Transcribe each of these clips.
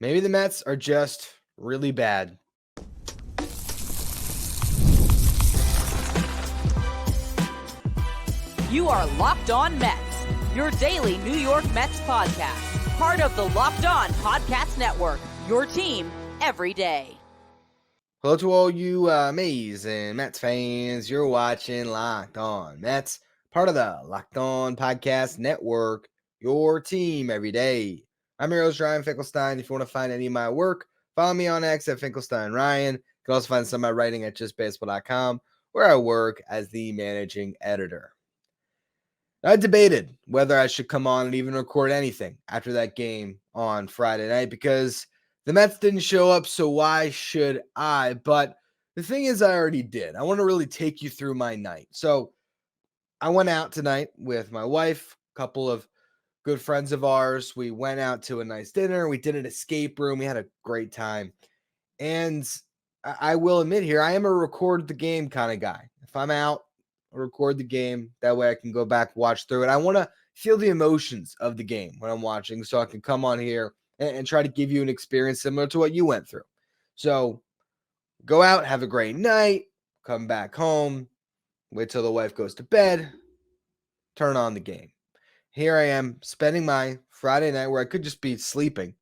Maybe the Mets are just really bad. You are Locked On Mets, your daily New York Mets podcast. Part of the Locked On Podcast Network, your team every day. Hello to all you amazing Mets fans. You're watching Locked On Mets, part of the Locked On Podcast Network, your team every day. I'm your host, Ryan Finkelstein. If you want to find any of my work, follow me on X at Finkelstein Ryan. You can also find some of my writing at justbaseball.com, where I work as the managing editor. I debated whether I should come on and even record anything after that game on Friday night because the Mets didn't show up, so why should I? But the thing is, I already did. I want to really take you through my night. So I went out tonight with my wife, a couple of good friends of ours. We went out to a nice dinner. We did an escape room. We had a great time. And I will admit here, I am a record the game kind of guy. If I'm out, I'll record the game. That way I can go back, watch through it. I want to feel the emotions of the game when I'm watching so I can come on here and try to give you an experience similar to what you went through. So go out, have a great night, come back home, wait till the wife goes to bed, turn on the game. Here I am spending my Friday night where I could just be sleeping,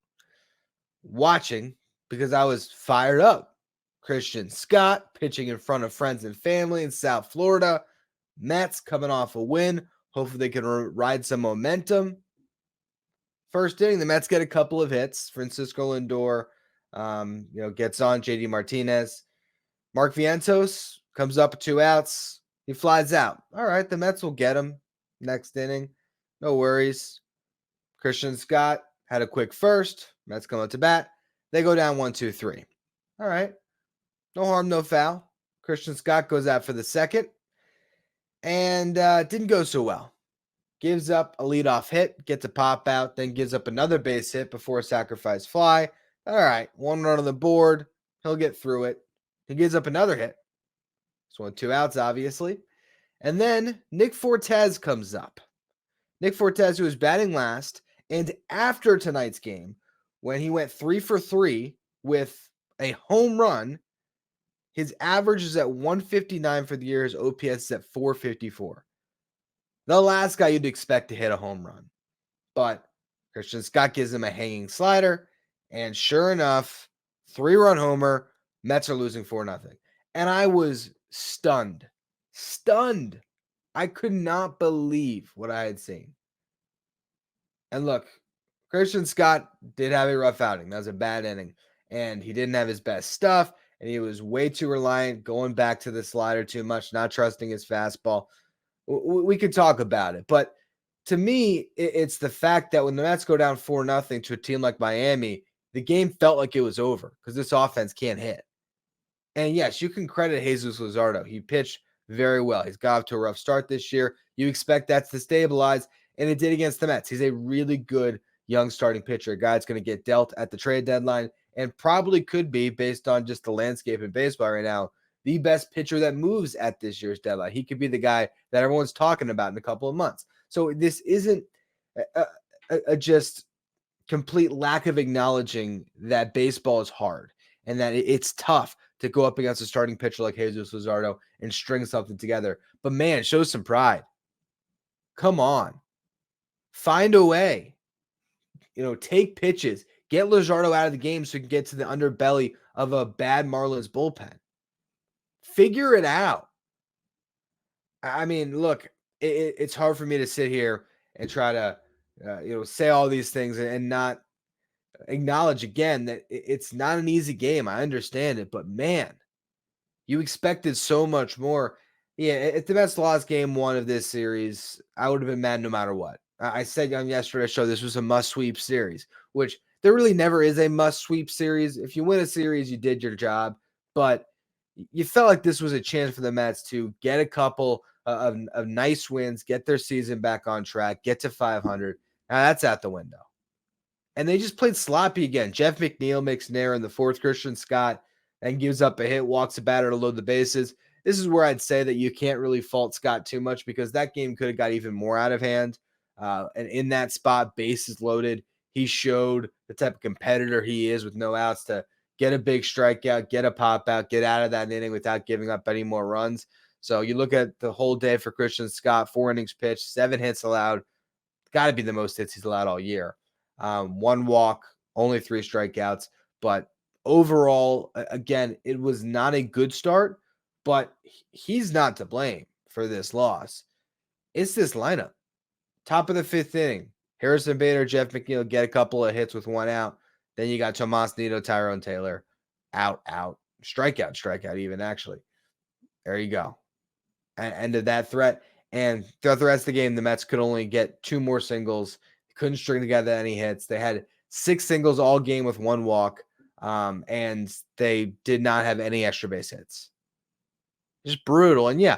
watching because I was fired up. Christian Scott pitching in front of friends and family in South Florida. Mets coming off a win. Hopefully they can ride some momentum. First inning, the Mets get a couple of hits. Francisco Lindor, gets on JD Martinez. Mark Vientos comes up with 2 outs. He flies out. All right, the Mets will get him next inning. No worries. Christian Scott had a quick first. Mets come up to bat. They go down 1-2-3. All right. No harm, no foul. Christian Scott goes out for the second and didn't go so well. Gives up a leadoff hit, gets a pop out, then gives up another base hit before a sacrifice fly. All right, 1 run on the board. He'll get through it. He gives up another hit. So 2 outs, obviously. And then Nick Fortes comes up. Nick Fortes, who was batting last, and after tonight's game, when he went 3 for 3 with a home run, his average is at 159 for the year. His OPS is at 454. The last guy you'd expect to hit a home run. But Christian Scott gives him a hanging slider. And sure enough, 3-run homer. Mets are losing 4-0. And I was stunned. Stunned. I could not believe what I had seen. And look, Christian Scott did have a rough outing. That was a bad inning. And he didn't have his best stuff. And he was way too reliant, going back to the slider too much, not trusting his fastball. We could talk about it. But to me, it's the fact that when the Mets go down 4-0 to a team like Miami, the game felt like it was over because this offense can't hit. And yes, you can credit Jesus Luzardo. He pitched very well. He's got off to a rough start this year. You expect that to stabilize, and it did against the Mets. He's a really good young starting pitcher, a guy that's going to get dealt at the trade deadline and probably could be, based on just the landscape in baseball right now, the best pitcher that moves at this year's deadline. He could be the guy that everyone's talking about in a couple of months. So this isn't a just complete lack of acknowledging that baseball is hard and that it's tough to go up against a starting pitcher like Jesus Luzardo and string something together. But man, show some pride. Come on. Find a way. Take pitches. Get Luzardo out of the game so he can get to the underbelly of a bad Marlins bullpen. Figure it out. I mean, look, it's hard for me to sit here and try to, say all these things and not acknowledge again that it's not an easy game. I understand it, but man, you expected so much more. Yeah, if the Mets lost game 1 of this series, I would have been mad no matter what. I said on yesterday's show this was a must-sweep series, which there really never is a must-sweep series. If you win a series, you did your job, but you felt like this was a chance for the Mets to get a couple of nice wins, get their season back on track, get to 500. Now that's out the window. And they just played sloppy again. Jeff McNeil makes an error in the 4th. Christian Scott and gives up a hit, walks a batter to load the bases. This is where I'd say that you can't really fault Scott too much because that game could have got even more out of hand. And in that spot, bases loaded, he showed the type of competitor he is with no outs to get a big strikeout, get a pop out, get out of that inning without giving up any more runs. So you look at the whole day for Christian Scott, 4 innings pitched, 7 hits allowed. Got to be the most hits he's allowed all year. 1 walk, only 3 strikeouts. But overall, again, it was not a good start, but he's not to blame for this loss. It's this lineup. Top of the 5th inning, Harrison Bader, Jeff McNeil get a couple of hits with 1 out. Then you got Tomas Nido, Tyrone Taylor, out, strikeout even, actually. There you go. End of that threat. And throughout the rest of the game, the Mets could only get 2 more singles. Couldn't string together any hits. They had 6 singles all game with 1 walk, and they did not have any extra base hits. Just brutal. And yeah,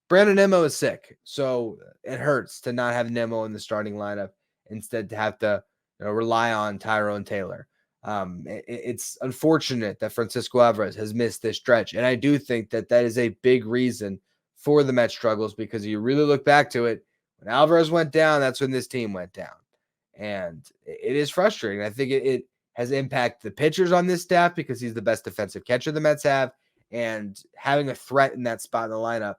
Brandon Nimmo is sick, so it hurts to not have Nimmo in the starting lineup, instead to have to rely on Tyrone Taylor. It's unfortunate that Francisco Alvarez has missed this stretch, and I do think that is a big reason for the Mets struggles, because you really look back to it, when Alvarez went down, that's when this team went down. And it is frustrating. I think it has impacted the pitchers on this staff, because he's the best defensive catcher the Mets have, and having a threat in that spot in the lineup,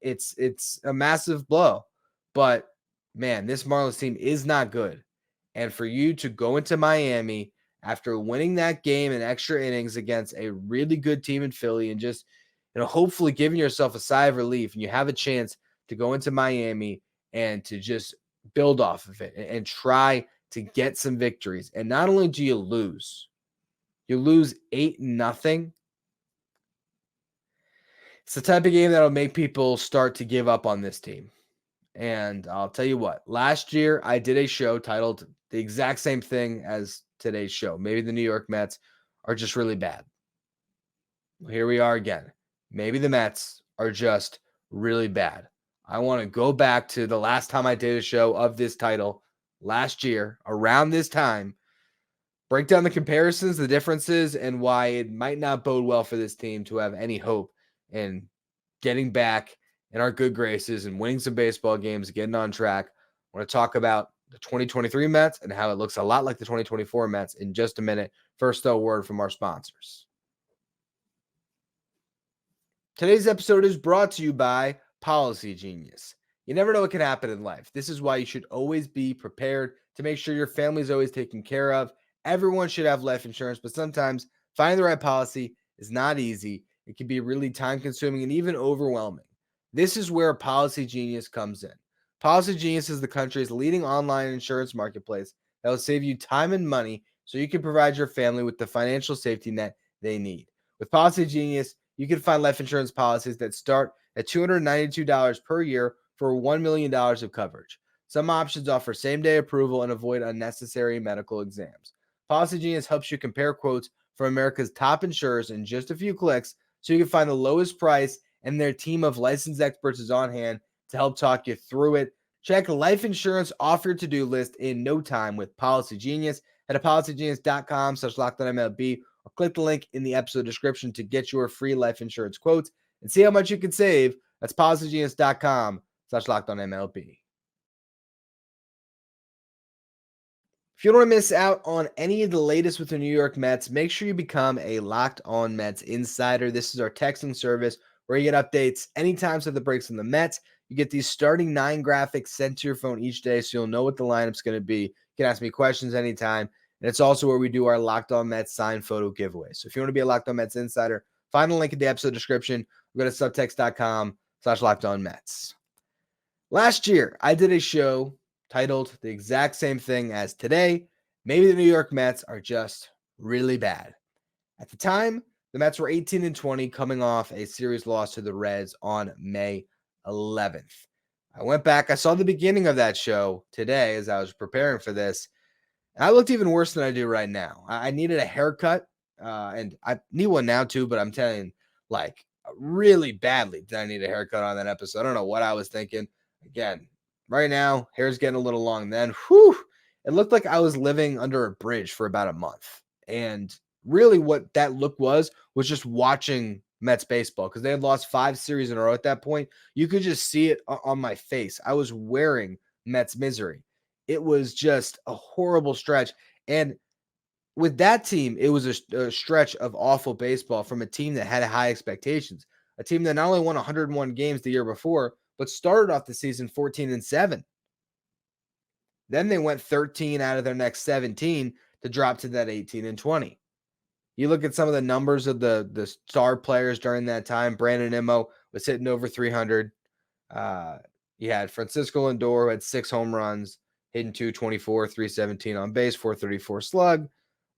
it's a massive blow. But man, this Marlins team is not good. And for you to go into Miami after winning that game in extra innings against a really good team in Philly, and just hopefully giving yourself a sigh of relief, and you have a chance to go into Miami and to just build off of it and try to get some victories. And not only do you lose 8-0. It's the type of game that'll make people start to give up on this team. And I'll tell you what, last year I did a show titled the exact same thing as today's show. Maybe the New York Mets are just really bad. Well, here we are again. Maybe the Mets are just really bad. I want to go back to the last time I did a show of this title last year, around this time, break down the comparisons, the differences, and why it might not bode well for this team to have any hope in getting back in our good graces and winning some baseball games, getting on track. I want to talk about the 2023 Mets and how it looks a lot like the 2024 Mets in just a minute. First, though, a word from our sponsors. Today's episode is brought to you by Policygenius. You never know what can happen in life. This is why you should always be prepared to make sure your family is always taken care of. Everyone should have life insurance, but sometimes finding the right policy is not easy. It can be really time-consuming and even overwhelming. This is where Policygenius comes in. Policygenius is the country's leading online insurance marketplace that will save you time and money so you can provide your family with the financial safety net they need. With Policygenius, you can find life insurance policies that start at $292 per year for $1 million of coverage. Some options offer same-day approval and avoid unnecessary medical exams. Policygenius helps you compare quotes from America's top insurers in just a few clicks, so you can find the lowest price, and their team of licensed experts is on hand to help talk you through it. Check life insurance off your to-do list in no time with Policygenius. Head to policygenius.com/LockedOnMLB or click the link in the episode description to get your free life insurance quotes and see how much you can save. That's policygenius.com/LockedOnMLB. If you don't want to miss out on any of the latest with the New York Mets, make sure you become a Locked On Mets insider. This is our texting service where you get updates anytime so the breaks on the Mets. You get these starting 9 graphics sent to your phone each day, so you'll know what the lineup's going to be. You can ask me questions anytime. And it's also where we do our Locked On Mets signed photo giveaway. So if you want to be a Locked On Mets insider, find the link in the episode description. Go to subtext.com/LockedOnMets. Last year, I did a show titled the exact same thing as today. Maybe the New York Mets are just really bad. At the time, the Mets were 18-20, coming off a series loss to the Reds on May 11th. I went back, I saw the beginning of that show today as I was preparing for this, and I looked even worse than I do right now. I needed a haircut, and I need one now too, but I'm telling you, like, really badly did I need a haircut on that episode. I don't know what I was thinking. Again, right now, hair's getting a little long. Then, it looked like I was living under a bridge for about a month. And really what that look was just watching Mets baseball, because they had lost 5 series in a row at that point. You could just see it on my face. I was wearing Mets misery. It was just a horrible stretch. And with that team, it was a stretch of awful baseball from a team that had high expectations, a team that not only won 101 games the year before, but started off the season 14-7. Then they went 13 out of their next 17 to drop to that 18-20. You look at some of the numbers of the star players during that time. Brandon Nimmo was hitting over 300. You had Francisco Lindor, who had 6 home runs, hitting 224, 317 on base, 434 slug.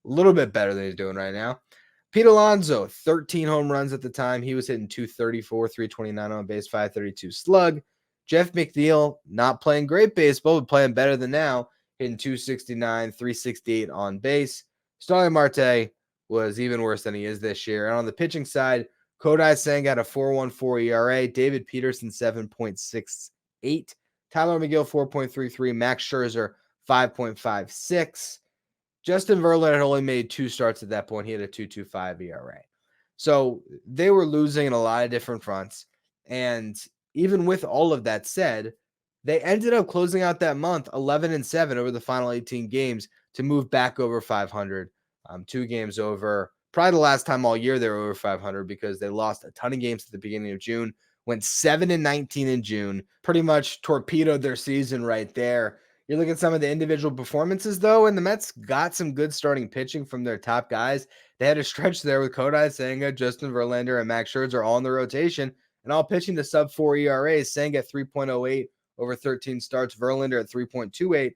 A little bit better than he's doing right now. Pete Alonso, 13 home runs at the time. He was hitting 234, 329 on base, 532 slug. Jeff McNeil, not playing great baseball, but playing better than now, hitting 269, 368 on base. Starling Marte was even worse than he is this year. And on the pitching side, Kodai Senga had a 4.14 ERA, David Peterson 7.68, Tyler McGill 4.33, Max Scherzer 5.56. Justin Verlander had only made 2 starts at that point. He had a 2.25 ERA. So they were losing in a lot of different fronts. And even with all of that said, they ended up closing out that month 11-7 over the final 18 games to move back over 500. 2 games over. Probably the last time all year they were over 500 because they lost a ton of games at the beginning of June. Went 7-19 in June. Pretty much torpedoed their season right there. You look at some of the individual performances, though, and the Mets got some good starting pitching from their top guys. They had a stretch there with Kodai Senga, Justin Verlander, and Max Scherzer all in the rotation, and all pitching to sub-4 ERAs. Senga at 3.08 over 13 starts, Verlander at 3.28,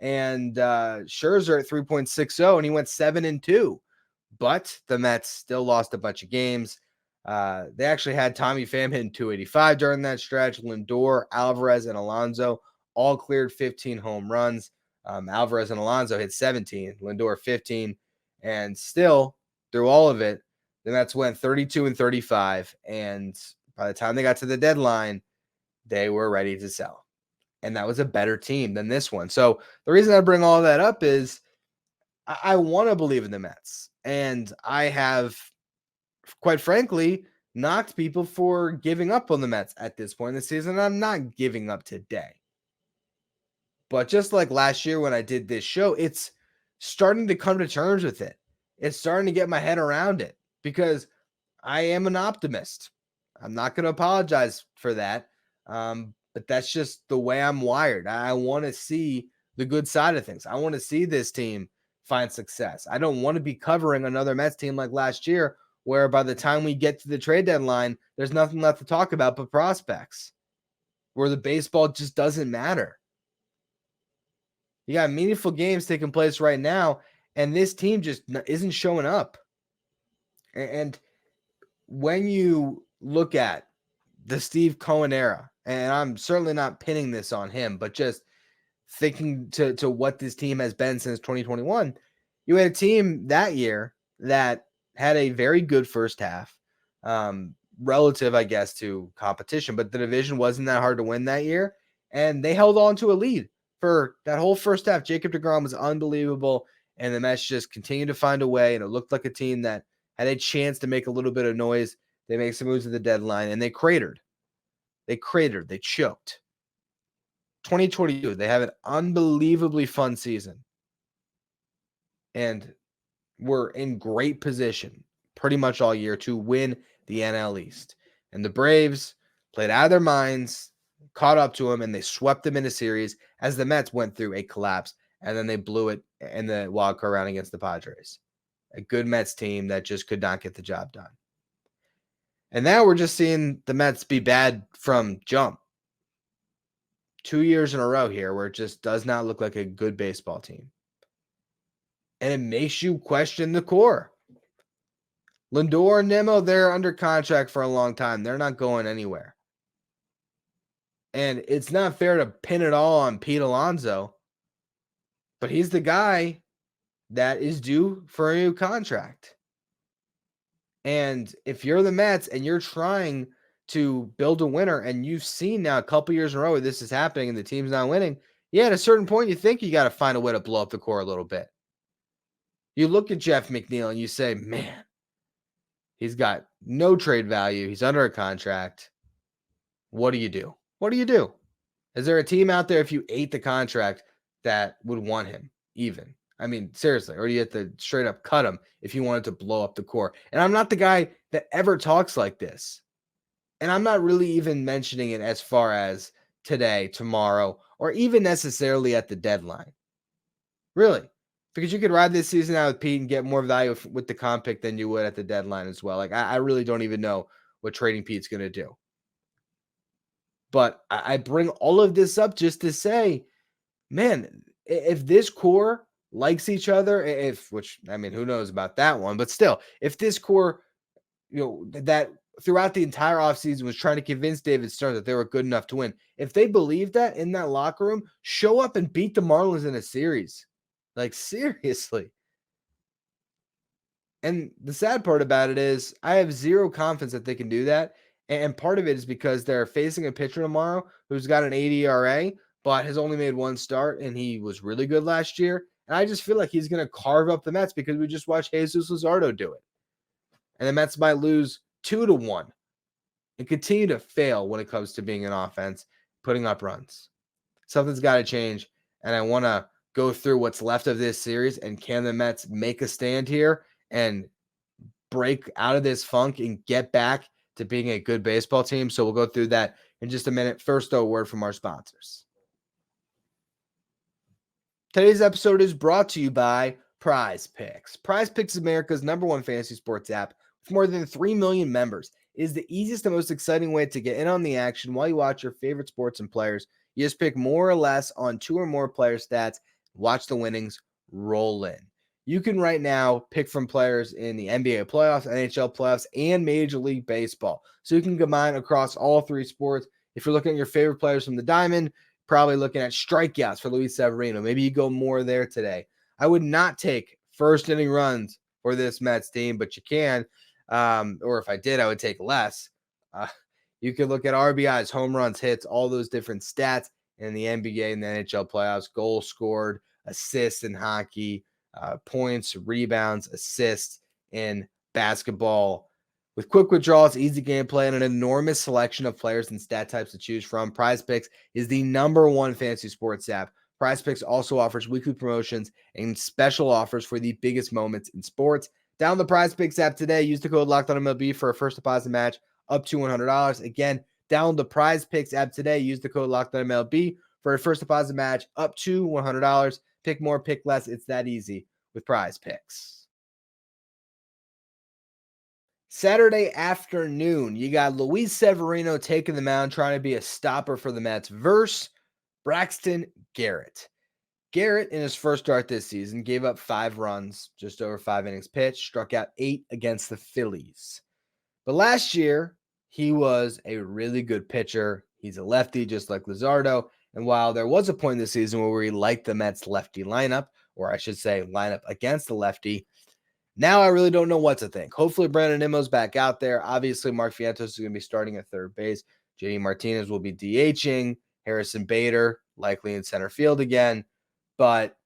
and Scherzer at 3.60, and he went 7-2. But the Mets still lost a bunch of games. They actually had Tommy Pham hitting 285 during that stretch. Lindor, Alvarez, and Alonso all cleared 15 home runs. Alvarez and Alonso hit 17, Lindor 15, and still through all of it, the Mets went 32-35, and by the time they got to the deadline, they were ready to sell. And that was a better team than this one. So the reason I bring all that up is I want to believe in the Mets, and I have, quite frankly, knocked people for giving up on the Mets at this point in the season. I'm not giving up today. But just like last year when I did this show, it's starting to come to terms with it. It's starting to get my head around it because I am an optimist. I'm not going to apologize for that. But that's just the way I'm wired. I want to see the good side of things. I want to see this team find success. I don't want to be covering another Mets team like last year, where by the time we get to the trade deadline, there's nothing left to talk about but prospects, where the baseball just doesn't matter. You got meaningful games taking place right now, and this team just isn't showing up. And when you look at the Steve Cohen era, and I'm certainly not pinning this on him, but just thinking to what this team has been since 2021, you had a team that year that had a very good first half, relative, I guess, to competition, but the division wasn't that hard to win that year, and they held on to a lead for that whole first half. Jacob deGrom was unbelievable, and the Mets just continued to find a way, and it looked like a team that had a chance to make a little bit of noise. They make some moves at the deadline, and they cratered. They choked. 2022, they have an unbelievably fun season, and we're in great position pretty much all year to win the NL East. And the Braves played out of their minds, caught up to them, and they swept them in a series as the Mets went through a collapse, and then they blew it in the wild card round against the Padres. A good Mets team that just could not get the job done. And now we're just seeing the Mets be bad from jump. 2 years in a row here where it just does not look like a good baseball team. And it makes you question the core. Lindor and Nimmo, they're under contract for a long time. They're not going anywhere. And it's not fair to pin it all on Pete Alonso, but he's the guy that is due for a new contract. And if you're the Mets and you're trying to build a winner, and you've seen now a couple years in a row where this is happening and the team's not winning, yeah, at a certain point you think you got to find a way to blow up the core a little bit. You look at Jeff McNeil and you say, man, he's got no trade value. He's under a contract. What do you do? What do you do? Is there a team out there, if you ate the contract, that would want him even. I mean, seriously, or you have to straight up cut him if you wanted to blow up the core. And I'm not the guy that ever talks like this. And I'm not really even mentioning it as far as today, tomorrow, or even necessarily at the deadline. Really. Because you could ride this season out with Pete and get more value with the comp pick than you would at the deadline as well. Like, I really don't even know what trading Pete's going to do. But I bring all of this up just to say, man, if this core likes each other, which, I mean, who knows about that one, but still, if this core, that throughout the entire offseason was trying to convince David Stern that they were good enough to win, if they believe that in that locker room, show up and beat the Marlins in a series. Like, seriously. And the sad part about it is I have zero confidence that they can do that. And part of it is because they're facing a pitcher tomorrow who's got an 80 ERA, but has only made one start, and he was really good last year. And I just feel like he's going to carve up the Mets because we just watched Jesus Luzardo do it. And the Mets might lose 2-1 and continue to fail when it comes to being an offense, putting up runs. Something's got to change, and I want to go through what's left of this series, and can the Mets make a stand here and break out of this funk and get back to being a good baseball team? So we'll go through that in just a minute. First, though, a word from our sponsors. Today's episode is brought to you by Prize Picks. Prize Picks is America's #1 fantasy sports app with more than 3 million members. It is the easiest and most exciting way to get in on the action while you watch your favorite sports and players. You just pick more or less on 2 or more player stats, watch the winnings roll in. You can right now pick from players in the NBA playoffs, NHL playoffs, and Major League Baseball. So you can combine across all 3 sports. If you're looking at your favorite players from the diamond, probably looking at strikeouts for Luis Severino. Maybe you go more there today. I would not take first inning runs for this Mets team, but you can. Or if I did, I would take less. You can look at RBIs, home runs, hits, all those different stats in the NBA and the NHL playoffs, goals scored, assists in hockey, points, rebounds, assists in basketball. With quick withdrawals, easy gameplay, and an enormous selection of players and stat types to choose from, Prize Picks is the #1 fantasy sports app. Prize Picks also offers weekly promotions and special offers for the biggest moments in sports. Download the Prize Picks app today. Use the code LOCKEDONMLB for a first deposit match up to $100. Again, download the Prize Picks app today. Use the code LOCKEDONMLB for a first deposit match up to $100. Pick more, pick less. It's that easy with Prize Picks. Saturday afternoon, you got Luis Severino taking the mound, trying to be a stopper for the Mets versus Braxton Garrett. Garrett, in his first start this season, gave up 5 runs, just over 5 innings pitched, struck out 8 against the Phillies. But last year, he was a really good pitcher. He's a lefty, just like Luzardo. And while there was a point in the season where he liked the Mets lefty lineup, or I should say lineup against the lefty, now I really don't know what to think. Hopefully Brandon Nimmo's back out there. Obviously, Mark Vientos is going to be starting at third base. JD Martinez will be DHing. Harrison Bader likely in center field again. But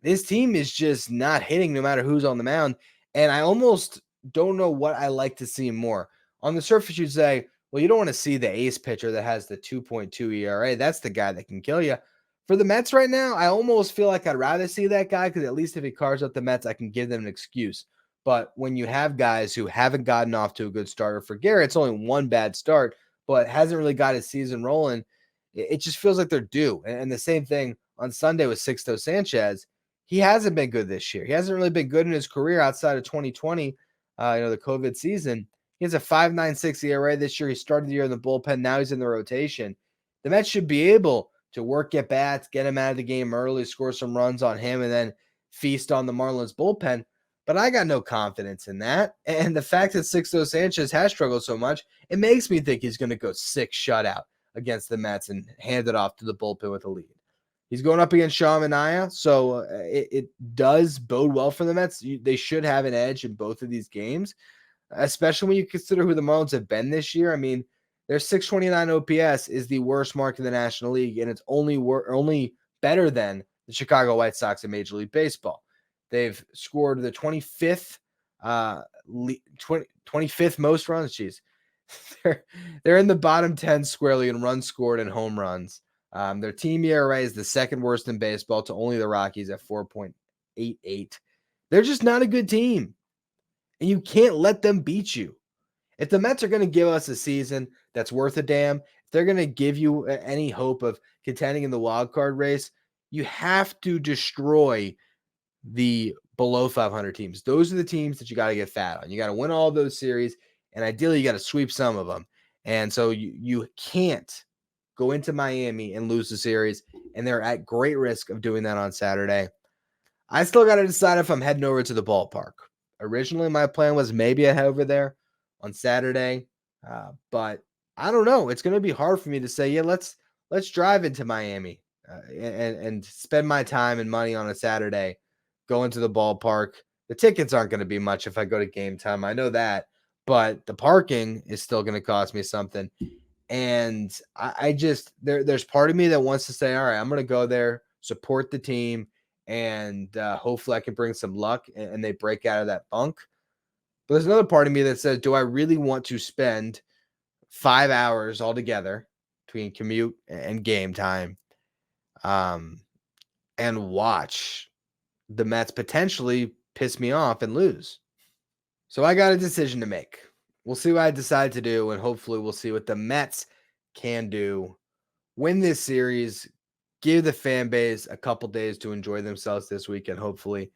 this team is just not hitting no matter who's on the mound. And I almost don't know what I like to see more. On the surface, you'd say, well, you don't want to see the ace pitcher that has the 2.2 ERA. That's the guy that can kill you. For the Mets right now, I almost feel like I'd rather see that guy because at least if he carves up the Mets, I can give them an excuse. But when you have guys who haven't gotten off to a good start, for Garrett, it's only one bad start, but hasn't really got his season rolling, it just feels like they're due. And the same thing on Sunday with Sixto Sanchez. He hasn't been good this year. He hasn't really been good in his career outside of 2020, the COVID season. He has a 5.96 ERA this year. He started the year in the bullpen. Now he's in the rotation. The Mets should be able to work at bats, get him out of the game early, score some runs on him, and then feast on the Marlins bullpen. But I got no confidence in that. And the fact that Sixto Sanchez has struggled so much, it makes me think he's going to go 6 shutout against the Mets and hand it off to the bullpen with a lead. He's going up against Sean Manaea, so it does bode well for the Mets. They should have an edge in both of these games, especially when you consider who the Marlins have been this year. I mean, their 629 OPS is the worst mark in the National League, and it's only better than the Chicago White Sox in Major League Baseball. They've scored the 25th 25th most runs. Jeez. They're in the bottom 10 squarely in runs scored and home runs. Their team ERA is the second worst in baseball to only the Rockies at 4.88. They're just not a good team, and you can't let them beat you. If the Mets are going to give us a season that's worth a damn, if they're going to give you any hope of contending in the wild card race, you have to destroy the below 500 teams. Those are the teams that you got to get fat on. You got to win all those series, and ideally you got to sweep some of them. And so you can't go into Miami and lose the series, and they're at great risk of doing that on Saturday. I still got to decide if I'm heading over to the ballpark. Originally, my plan was maybe I head over there on Saturday, but I don't know. It's going to be hard for me to say, yeah, let's drive into Miami and spend my time and money on a Saturday going to the ballpark. The tickets aren't going to be much if I go to game time. I know that, but the parking is still going to cost me something. And I just, there's part of me that wants to say, all right, I'm going to go there, support the team, and hopefully I can bring some luck and they break out of that funk. But there's another part of me that says, do I really want to spend 5 hours altogether between commute and game time and watch the Mets potentially piss me off and lose? So I got a decision to make. We'll see what I decide to do, and hopefully we'll see what the Mets can do. Win this series, give the fan base a couple days to enjoy themselves this weekend, hopefully.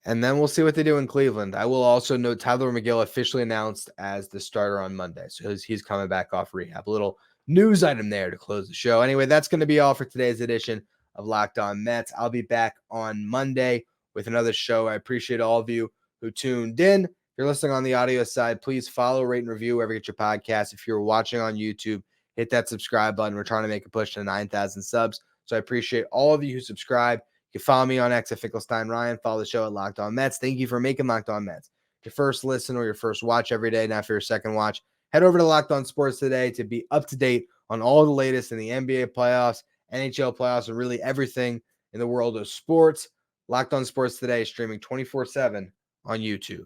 And then we'll see what they do in Cleveland. I will also note Tyler McGill officially announced as the starter on Monday. So he's coming back off rehab. A little news item there to close the show. Anyway, that's going to be all for today's edition of Locked On Mets. I'll be back on Monday with another show. I appreciate all of you who tuned in. If you're listening on the audio side, please follow, rate, and review wherever you get your podcast. If you're watching on YouTube, hit that subscribe button. We're trying to make a push to 9,000 subs. So I appreciate all of you who subscribe. You can follow me on X at Finkelstein Ryan. Follow the show at Locked On Mets. Thank you for making Locked On Mets your first listen or your first watch every day. Now for your second watch, head over to Locked On Sports today to be up to date on all the latest in the NBA playoffs, NHL playoffs, and really everything in the world of sports. Locked On Sports today, streaming 24/7 on YouTube.